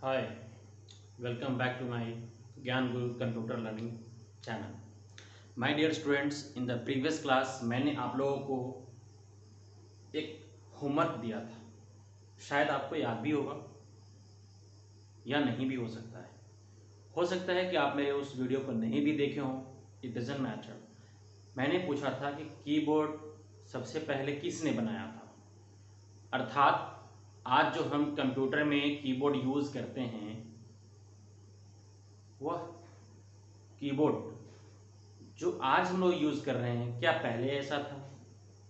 Hi, welcome back to my Gyan Guru Computer Learning channel. My dear students, in the previous class मैंने आप लोगों को एक homework दिया था। शायद आपको याद भी होगा या नहीं भी हो सकता है कि आप मेरे उस वीडियो को नहीं भी देखे हों। It doesn't matter. मैंने पूछा था कि कीबोर्ड सबसे पहले किसने बनाया था, अर्थात आज जो हम कंप्यूटर में कीबोर्ड यूज़ करते हैं वह कीबोर्ड जो आज हम लोग यूज़ कर रहे हैं क्या पहले ऐसा था?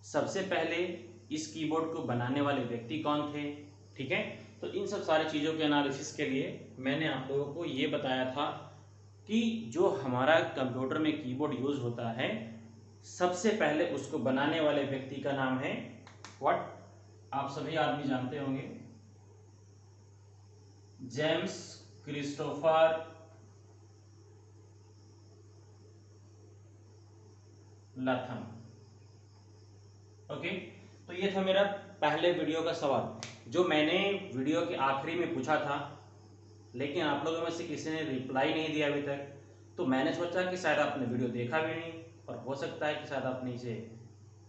सबसे पहले इस कीबोर्ड को बनाने वाले व्यक्ति कौन थे? ठीक है, तो इन सब सारी चीज़ों के एनालिसिस के लिए मैंने आप लोगों को ये बताया था कि जो हमारा कंप्यूटर में कीबोर्ड यूज़ होता है सबसे पहले उसको बनाने वाले व्यक्ति का नाम है व्हाट? आप सभी आदमी जानते होंगे, जेम्स क्रिस्टोफर लथम। ओके, तो ये था मेरा पहले वीडियो का सवाल जो मैंने वीडियो के आखिरी में पूछा था, लेकिन आप लोगों में से किसी ने रिप्लाई नहीं दिया अभी तक। तो मैंने सोचा कि शायद आपने वीडियो देखा भी नहीं और हो सकता है कि शायद आपने इसे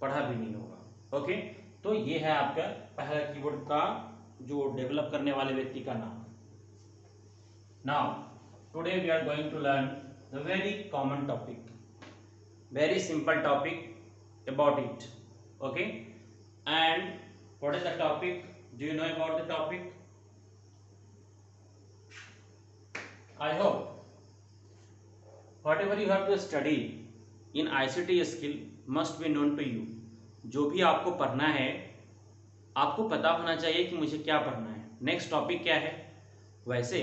पढ़ा भी नहीं होगा। ओके, तो ये है आपका पहला कीबोर्ड का जो डेवलप करने वाले व्यक्ति का नाम। Now today we are going to learn the very common topic, very simple topic about it. Okay, and what is the topic? Do you know about the topic? I hope whatever you have to study in ICT skill must be known to you. जो भी आपको पढ़ना है आपको पता होना चाहिए कि मुझे क्या पढ़ना है, नेक्स्ट टॉपिक क्या है। वैसे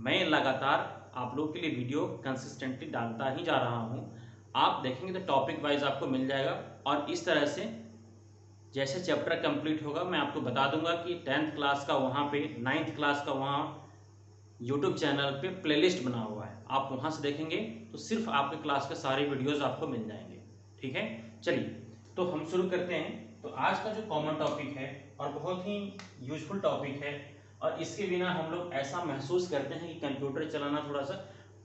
मैं लगातार आप लोगों के लिए वीडियो कंसिस्टेंटली डालता ही जा रहा हूँ। आप देखेंगे तो टॉपिक वाइज आपको मिल जाएगा और इस तरह से जैसे चैप्टर कंप्लीट होगा मैं आपको बता दूंगा कि 10th क्लास का वहाँ पे 9th क्लास का वहाँ यूट्यूब चैनल पे प्लेलिस्ट बना हुआ है, आप वहाँ से देखेंगे तो सिर्फ आपके क्लास के सारे वीडियोज़ आपको मिल जाएंगे। ठीक है, चलिए तो हम शुरू करते हैं। तो आज का जो कॉमन टॉपिक है और बहुत ही यूजफुल टॉपिक है और इसके बिना हम लोग ऐसा महसूस करते हैं कि कंप्यूटर चलाना थोड़ा सा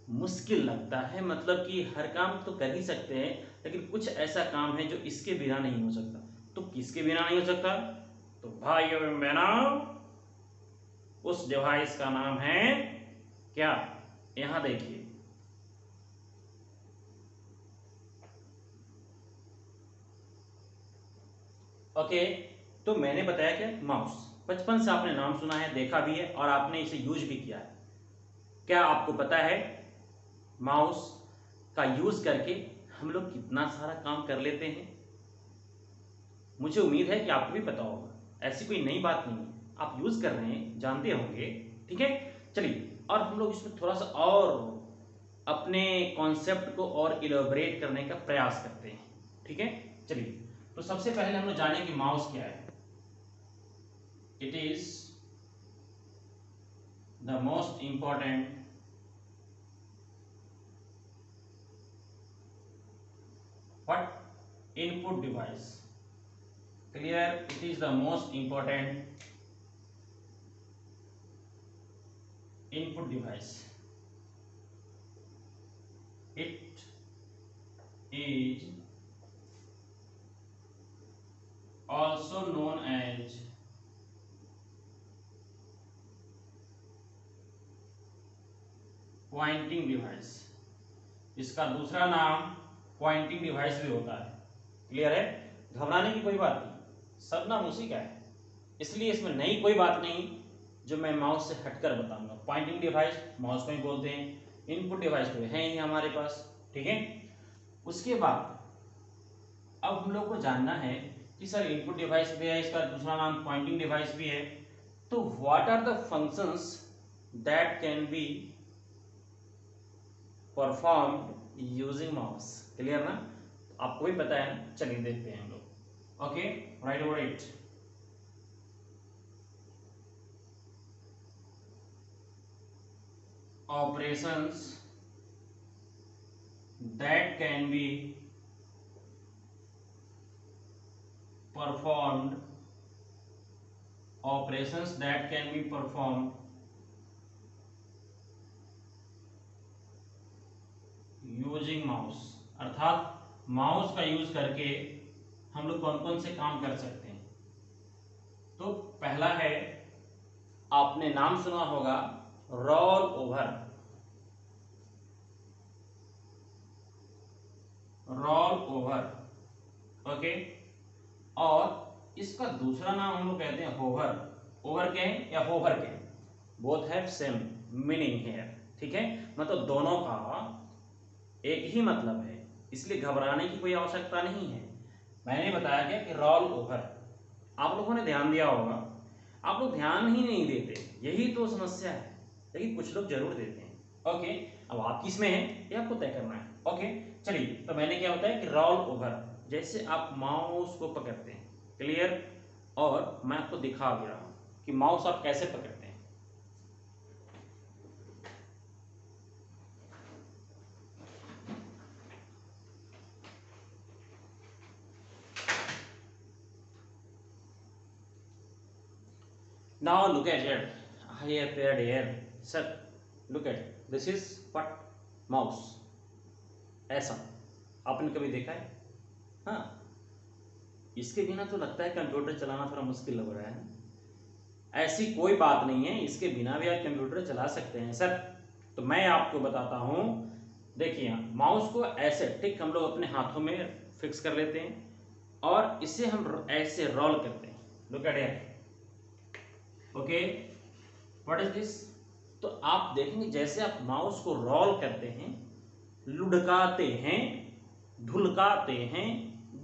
मुश्किल लगता है, मतलब कि हर काम तो कर ही सकते हैं लेकिन कुछ ऐसा काम है जो इसके बिना नहीं हो सकता। तो किसके बिना नहीं हो सकता? तो भाइयों बहनों उस डिवाइस का नाम है क्या? यहां देखिए, ओके। तो मैंने बताया क्या, माउस। बचपन से आपने नाम सुना है, देखा भी है और आपने इसे यूज भी किया है। क्या आपको पता है माउस का यूज करके हम लोग कितना सारा काम कर लेते हैं? मुझे उम्मीद है कि आपको भी पता होगा, ऐसी कोई नई बात नहीं है, आप यूज कर रहे हैं, जानते होंगे। ठीक है, चलिए और हम लोग इसमें थोड़ा सा और अपने कॉन्सेप्ट को और इलेबोरेट करने का प्रयास करते हैं। ठीक है, चलिए तो सबसे पहले हम लोग जाने कि माउस क्या है। It is the most important what input device. Clear? It is the most important input device. It is also known as pointing device. इसका दूसरा नाम पॉइंटिंग डिवाइस भी होता है। क्लियर है? घबराने की कोई बात नहीं, सब नाम उसी का है, इसलिए इसमें नई कोई बात नहीं जो मैं माउस से हटकर बताऊंगा। पॉइंटिंग डिवाइस माउस को ही बोलते हैं, इनपुट डिवाइस तो है ही हमारे पास। ठीक है, उसके बाद अब हम लोग को जानना है कि सर इनपुट डिवाइस भी है, इसका दूसरा नाम पॉइंटिंग डिवाइस भी है, तो what are the functions that can be performed using mouse. Clear ना? आपको भी पता है ना, चलिए देखते हैं हम लोग। Okay, right over it. Operations that can B performed, operations that can be performed using mouse, अर्थात माउस का यूज करके हम लोग कौन कौन से काम कर सकते हैं। तो पहला है, आपने नाम सुना होगा roll over, roll over, okay. और इसका दूसरा नाम हम लोग कहते हैं होवर। ओवर के या होवर के, बोथ हैव सेम मीनिंग है, ठीक है। मतलब दोनों का एक ही मतलब है, इसलिए घबराने की कोई आवश्यकता नहीं है। मैंने बताया क्या कि रोल ओवर, आप लोगों ने ध्यान दिया होगा, आप लोग ध्यान ही नहीं देते, यही तो समस्या है, लेकिन कुछ लोग जरूर देते हैं। ओके, अब आप किस में है ये आपको तय करना है। ओके चलिए, तो मैंने क्या बताया कि रोल ओवर, जैसे आप माउस को पकड़ते हैं, क्लियर। और मैं आपको दिखा भी रहा हूं कि माउस आप कैसे पकड़ते हैं। Now look at it. I appeared here. Sir, look at this is what mouse. ऐसा आपने कभी देखा है? हाँ, इसके बिना तो लगता है कंप्यूटर चलाना थोड़ा मुश्किल लग रहा है। ऐसी कोई बात नहीं है, इसके बिना भी आप कंप्यूटर चला सकते हैं सर। तो मैं आपको बताता हूँ, देखिए माउस को ऐसे ठीक हम लोग अपने हाथों में फिक्स कर लेते हैं और इसे हम ऐसे रोल करते हैं। Look at here, okay, what is this. तो आप देखेंगे जैसे आप माउस को रोल करते हैं, लुढ़काते हैं, धुलकाते हैं,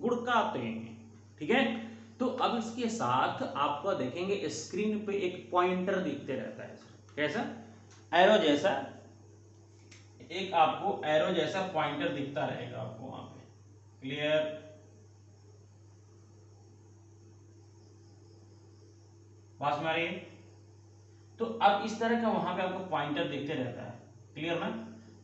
गुड़काते हैं, ठीक है। तो अब इसके साथ आपको देखेंगे स्क्रीन पे एक पॉइंटर दिखते रहता है, कैसा, एरो जैसा, एक आपको एरो जैसा पॉइंटर दिखता रहेगा आपको वहां पे, क्लियर। पास में आ रही है। तो अब इस तरह का वहां पे आपको पॉइंटर दिखते रहता है, क्लियर ना।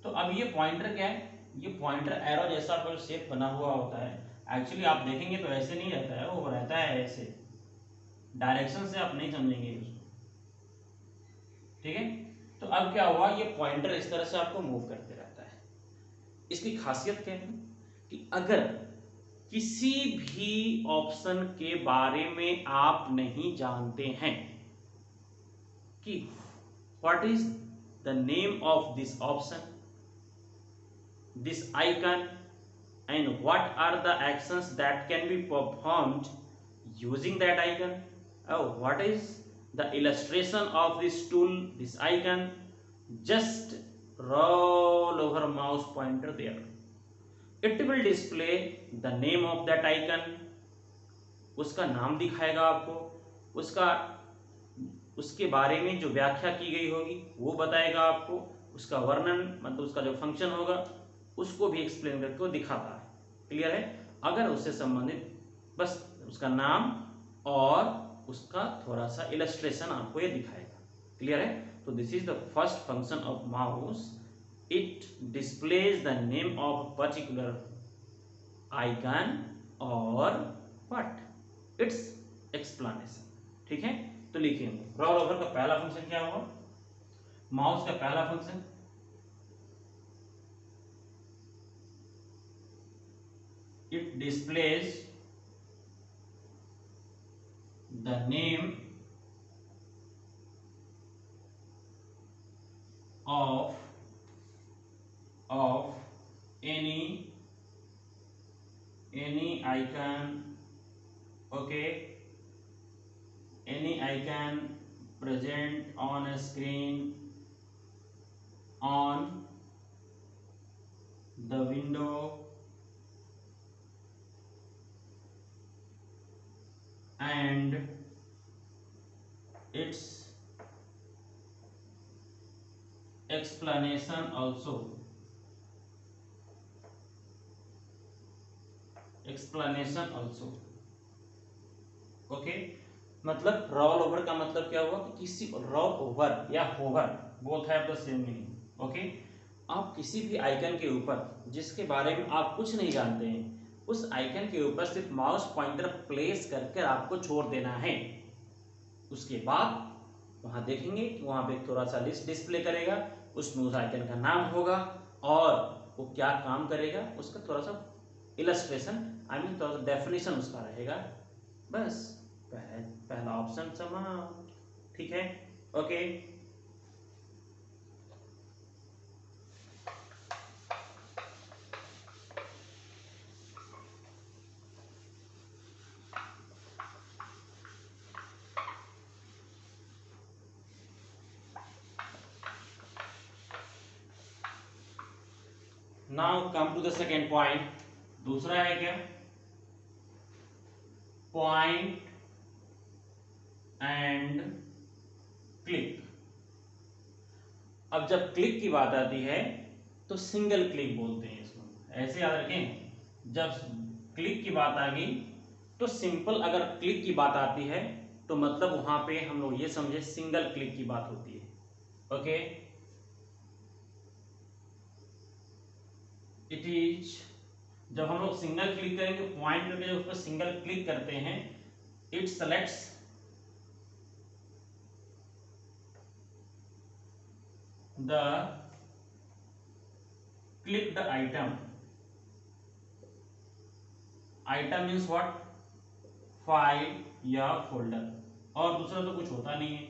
तो अब ये पॉइंटर क्या है, ये पॉइंटर एरो जैसा कोई शेप बना हुआ होता है। एक्चुअली आप देखेंगे तो ऐसे नहीं रहता है, वो रहता है ऐसे, डायरेक्शन से आप नहीं समझेंगे उसको, ठीक है। तो अब क्या हुआ, ये पॉइंटर इस तरह से आपको मूव करते रहता है। इसकी खासियत क्या है कि अगर किसी भी ऑप्शन के बारे में आप नहीं जानते हैं कि what is the name of this option, this icon, and what are the actions that can be performed using that icon, what is the illustration of this tool, this icon, just roll over mouse pointer there, it will display the name of that icon, उसका नाम दिखाएगा आपको, उसका उसके बारे में जो व्याख्या की गई होगी वो बताएगा आपको, उसका वर्णन मतलब उसका जो फंक्शन होगा उसको भी एक्सप्लेन करके वो दिखाता है, क्लियर है। अगर उससे संबंधित बस उसका नाम और उसका थोड़ा सा इलस्ट्रेशन आपको ये दिखाएगा, क्लियर है। तो this is the first function of mouse, it displays the name of particular icon और व्हाट इट्स एक्सप्लेनेशन, ठीक है। तो लिखिए रोल ओवर का पहला फंक्शन क्या हुआ, माउस का पहला function it displays the name of any icon, okay, any icon present on a screen, on the window, and its explanation also, okay. मतलब रोल ओवर का मतलब क्या हुआ कि किसी रोल ओवर या hover both have the same meaning, okay. आप किसी भी आइकन के ऊपर जिसके बारे में आप कुछ नहीं जानते हैं, उस आइकन के ऊपर सिर्फ माउस पॉइंटर प्लेस करके आपको छोड़ देना है। उसके बाद वहां देखेंगे कि वहां पे थोड़ा सा लिस्ट डिस्प्ले करेगा, उसमें उस आइकन का नाम होगा और वो क्या काम करेगा उसका थोड़ा सा इलस्ट्रेशन, आई मीन थोड़ा सा डेफिनेशन उसका रहेगा। बस पहला ऑप्शन समाप्त। ठीक है, okay. Now come to the second point. दूसरा है क्या, पॉइंट एंड क्लिक। अब जब क्लिक की बात आती है तो सिंगल क्लिक बोलते हैं इसको, ऐसे याद रखें। जब क्लिक की बात आ गई तो सिंपल, अगर क्लिक की बात आती है तो मतलब वहां पे हम लोग ये समझे सिंगल क्लिक की बात होती है। ओके, इट इज, जब हम लोग सिंगल क्लिक करेंगे पॉइंट करके जब उस पर सिंगल क्लिक करते हैं, it selects the clicked item. Item means what, file या फोल्डर, और दूसरा तो कुछ होता नहीं है।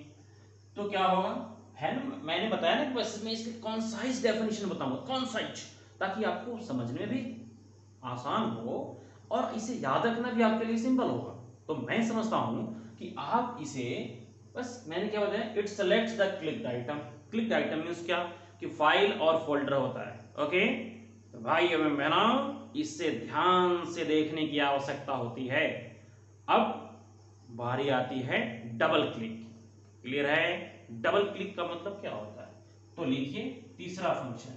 तो क्या होगा, है ना, मैंने बताया ना कि बस मैं इसकी कॉन्साइज डेफिनेशन बताऊंगा, कॉन्साइज, ताकि आपको समझने में भी आसान हो और इसे याद रखना भी आपके लिए सिंपल होगा। तो मैं समझता हूं कि आप इसे, बस मैंने क्या बताया, it selects the clicked item. Clicked item means क्या, कि फाइल और फोल्डर होता है। ओके, तो भाई एवं बहनों, इससे ध्यान से देखने की आवश्यकता होती है। अब बारी आती है डबल क्लिक। क्लियर है, डबल क्लिक का मतलब क्या होता है? तो लिखिए तीसरा फंक्शन,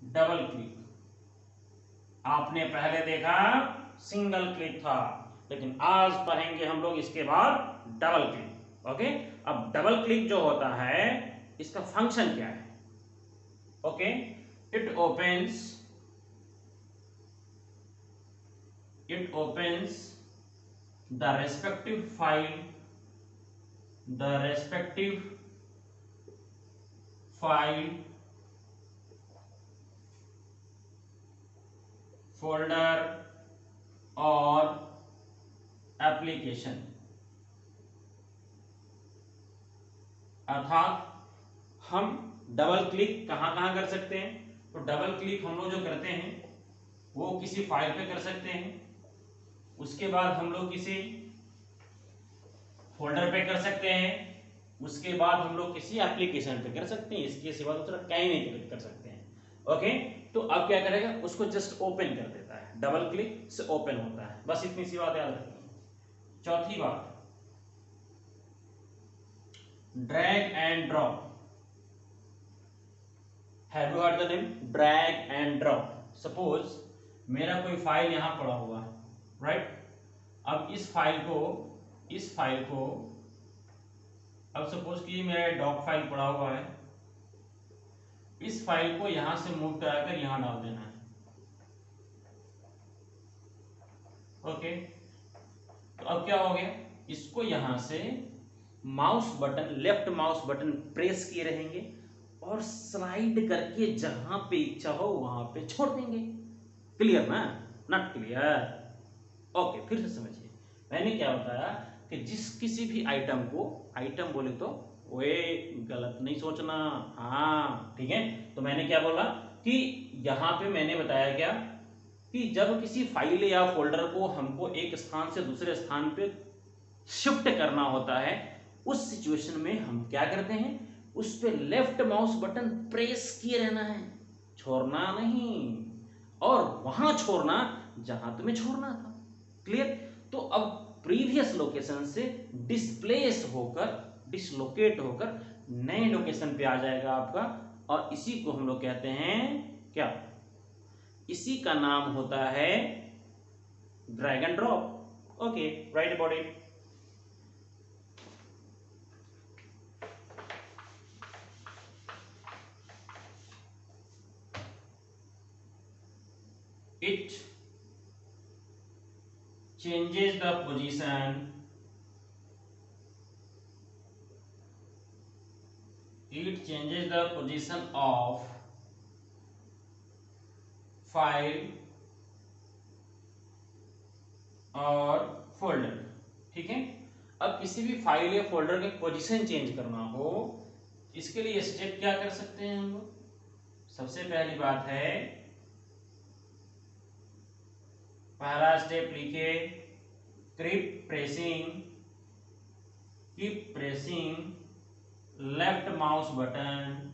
डबल क्लिक। आपने पहले देखा सिंगल क्लिक था, लेकिन आज पढ़ेंगे हम लोग इसके बाद डबल क्लिक। ओके, अब डबल क्लिक जो होता है इसका फंक्शन क्या है? Okay, it opens the respective file, folder और एप्लीकेशन। अर्थात हम डबल क्लिक कहां कहां कर सकते हैं? तो डबल क्लिक हम लोग जो करते हैं वो किसी फाइल पे कर सकते हैं, उसके बाद हम लोग किसी फोल्डर पे कर सकते हैं, उसके बाद हम लोग किसी एप्लीकेशन पे कर सकते हैं, इसके सिवा दूसरा कहीं नहीं कर सकते हैं। ओके, तो अब क्या करेगा, उसको जस्ट ओपन कर देता है, डबल क्लिक से ओपन होता है। बस इतनी सी बात याद रखिए। चौथी बात, drag and drop. Have you heard the name drag and drop? Suppose मेरा कोई फाइल यहां पड़ा हुआ है, राइट? अब इस फाइल को अब सपोज कि मेरा डॉक फाइल पड़ा हुआ है, इस फाइल को यहां से मूव कराकर यहां डाल देना है। ओके, तो अब क्या हो गया, इसको यहां से mouse button, left mouse button press किए रहेंगे और स्लाइड करके जहां पे इच्छा हो वहां पे छोड़ देंगे। क्लियर ना? Not clear? ओके, फिर से समझिए। मैंने क्या बताया कि जिस किसी भी आइटम को, आइटम बोले तो वे गलत नहीं सोचना, हाँ ठीक है। तो मैंने क्या बोला कि यहां पे मैंने बताया क्या कि जब किसी फाइल या फोल्डर को हमको एक स्थान से दूसरे स्थान पे शिफ्ट करना होता है, उस सिचुएशन में हम क्या करते हैं, उस पे लेफ्ट माउस बटन प्रेस किए रहना है, छोड़ना नहीं, और वहां छोड़ना जहां तुम्हें छोड़ना था। क्लियर? तो अब प्रीवियस लोकेशन से डिसलोकेट होकर नए लोकेशन पे आ जाएगा आपका, और इसी को हम लोग कहते हैं क्या, इसी का नाम होता है drag and drop. Okay, right about it. It changes the position, of file और फोल्डर। ठीक है, अब किसी भी फाइल या फोल्डर के पोजीशन चेंज करना हो, इसके लिए स्टेप क्या कर सकते हैं हम लोग? सबसे पहली बात है, पहला स्टेप लिखिए, keep pressing left mouse button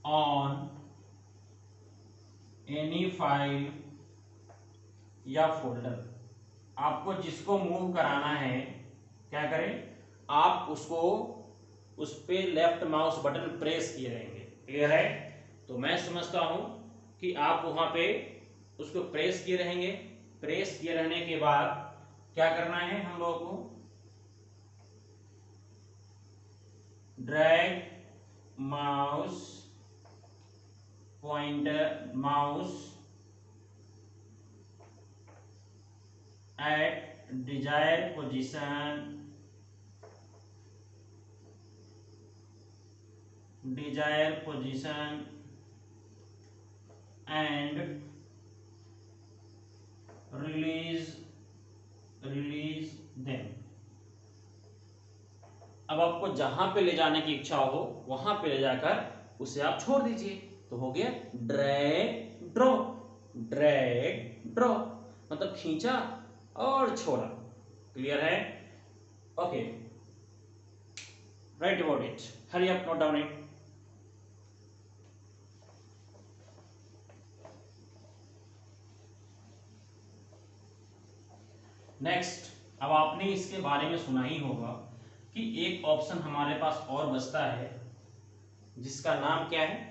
on any file या फोल्डर। आपको जिसको मूव कराना है, क्या करें, आप उसको उस पे लेफ्ट माउस बटन प्रेस किए रहेंगे। क्लियर है? तो मैं समझता हूं कि आप वहां पे उसको प्रेस किए रहेंगे। प्रेस किए रहने के बाद क्या करना है हम लोगों को, drag mouse at desired position and release them। अब आपको जहां पे ले जाने की इच्छा हो वहां पे ले जाकर उसे आप छोड़ दीजिए। तो हो गया ड्रैग ड्रॉ, मतलब खींचा और छोड़ा। क्लियर है? Okay, right about it, hurry up, note down it. Next, अब आपने इसके बारे में सुना ही होगा कि एक ऑप्शन हमारे पास और बचता है, जिसका नाम क्या है?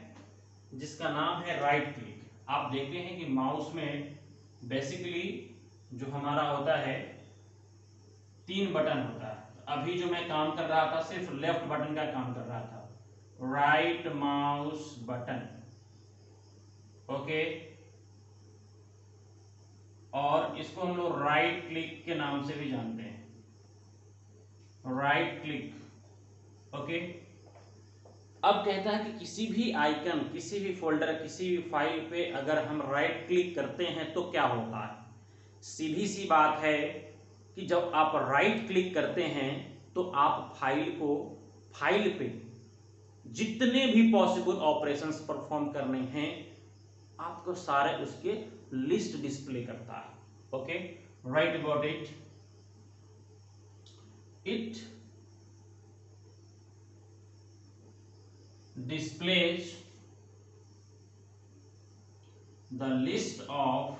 जिसका नाम है राइट क्लिक। आप देखते हैं कि माउस में बेसिकली जो हमारा होता है 3 बटन होता है। अभी जो मैं काम कर रहा था सिर्फ लेफ्ट बटन का काम कर रहा था, राइट माउस बटन। ओके, और इसको हम लोग राइट क्लिक के नाम से भी जानते हैं, राइट क्लिक। ओके, अब कहता है कि किसी भी आइकन, किसी भी फोल्डर, किसी भी फाइल पे अगर हम राइट क्लिक करते हैं तो क्या होता है? सीधी सी बात है कि जब आप राइट क्लिक करते हैं तो आप फाइल पे जितने भी पॉसिबल ऑपरेशंस परफॉर्म करने हैं आपको सारे उसके लिस्ट डिस्प्ले करता है। Okay, right about it, it displays the list of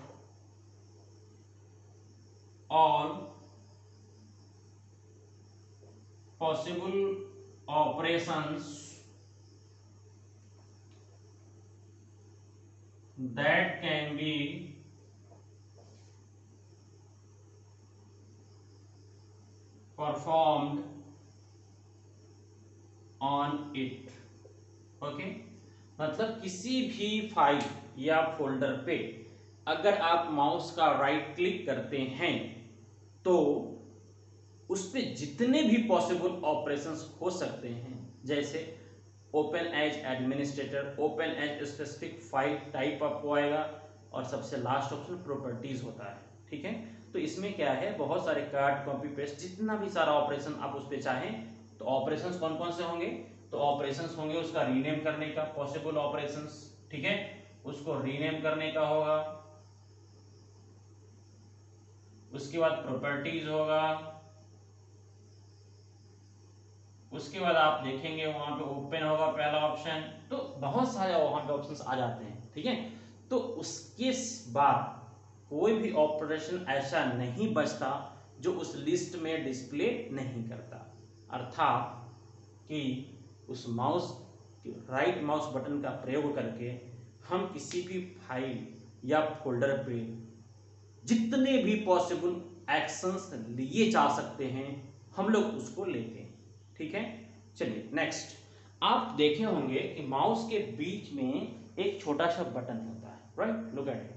all possible operations that can be performed on it। Okay, मतलब किसी भी फाइल या फोल्डर पे अगर आप माउस का राइट क्लिक करते हैं तो उस पे जितने भी पॉसिबल ऑपरेशंस हो सकते हैं, जैसे open as administrator, open as specific file type आपको आएगा, और सबसे लास्ट ऑप्शन प्रॉपर्टीज होता है। ठीक है, तो इसमें क्या है, बहुत सारे कट, कॉपी, पेस्ट, जितना भी सारा ऑपरेशन आप उस पर चाहें। तो ऑपरेशंस कौन कौन से होंगे? तो ऑपरेशंस होंगे उसका रीनेम करने का, पॉसिबल ऑपरेशंस। ठीक है, उसको रीनेम करने का होगा, उसके बाद प्रॉपर्टीज होगा, उसके बाद आप देखेंगे वहां पे ओपन होगा पहला ऑप्शन। तो बहुत सारे वहां पे ऑप्शंस आ जाते हैं। ठीक है, तो उसके बाद कोई भी ऑपरेशन ऐसा नहीं बचता जो उस लिस्ट में डिस्प्ले नहीं करता। अर्थात कि उस राइट माउस बटन का प्रयोग करके हम किसी भी फाइल या फोल्डर पे जितने भी पॉसिबल एक्शंस लिए जा सकते हैं हम लोग उसको लेते हैं। ठीक है, चलिए नेक्स्ट, आप देखे होंगे कि माउस के बीच में एक छोटा सा बटन होता है, राइट, लुक एट इट।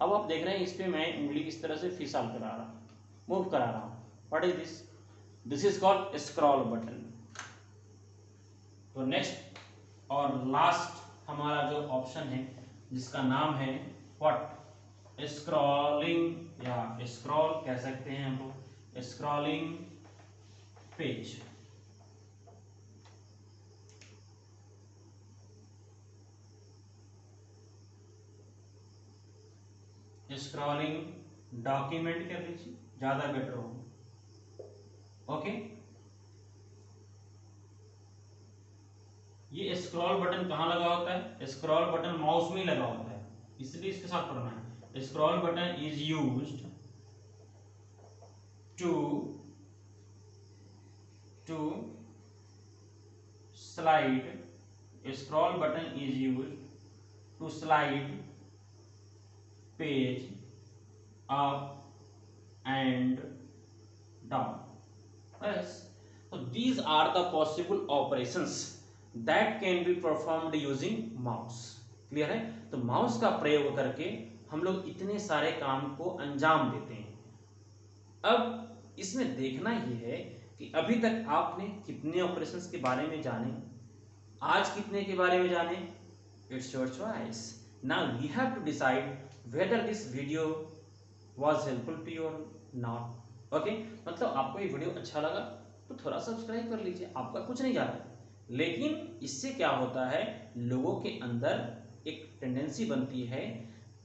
अब आप देख रहे हैं इस पे मैं उंगली इस तरह से फिसल करा रहा हूं, मूव करा रहा हूं। What is this? This is called scroll button. तो नेक्स्ट और लास्ट हमारा जो ऑप्शन है जिसका नाम है व्हाट, स्क्रॉलिंग, या स्क्रॉल कह सकते हैं हम लोग, स्क्रॉलिंग पेज। स्क्रॉलिंग डॉक्यूमेंट कर लीजिए, ज्यादा बेटर होगा। ओके, ये स्क्रॉल बटन कहाँ लगा होता है? स्क्रॉल बटन माउस में लगा होता है, इसलिए इसके साथ पढ़ना है। Scroll button is used to slide, scroll button is used to slide page up and down. Yes. So these are the possible operations that can be performed using mouse. Clear है? तो माउस का प्रयोग करके हम लोग इतने सारे काम को अंजाम देते हैं। अब इसमें देखना ये है कि अभी तक आपने कितने ऑपरेशंस के बारे में जाने, आज कितने के बारे में जाने, it's your choice. Now we have to decide whether this video was helpful to you or not. Okay, मतलब आपको ये वीडियो अच्छा लगा तो थोड़ा सब्सक्राइब कर लीजिए, आपका कुछ नहीं जा रहा है। लेकिन इससे क्या होता है, लोगों के अंदर एक टेंडेंसी बनती है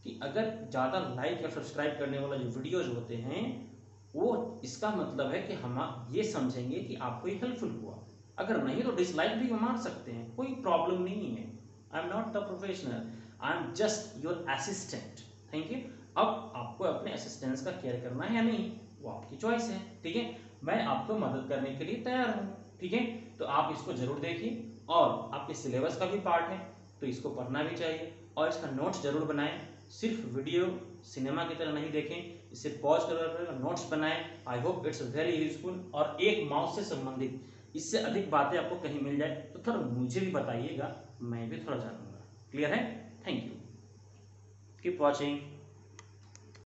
कि अगर ज़्यादा लाइक या सब्सक्राइब करने वाला जो वीडियोज होते हैं वो, इसका मतलब है कि हम ये समझेंगे कि आपको ये हेल्पफुल हुआ। अगर नहीं तो डिसलाइक भी मार सकते हैं, कोई प्रॉब्लम नहीं है। I am not the professional, I am just your assistant. Thank you. अब आपको अपने असिस्टेंस का केयर करना है या नहीं, वो आपकी चॉइस है। ठीक है, मैं आपको मदद करने के लिए तैयार हूँ। ठीक है, तो आप इसको जरूर देखिए, और आपके सिलेबस का भी पार्ट है तो इसको पढ़ना भी चाहिए, और इसका नोट्स जरूर बनाएं। सिर्फ वीडियो सिनेमा की तरह नहीं देखें, इसे पॉज कर नोट्स बनाएं। I hope it's very useful. और एक माउस से संबंधित इससे अधिक बातें आपको कहीं मिल जाए तो थोड़ा मुझे भी बताइएगा, मैं भी थोड़ा जानूंगा। क्लियर है? Thank you, keep watching.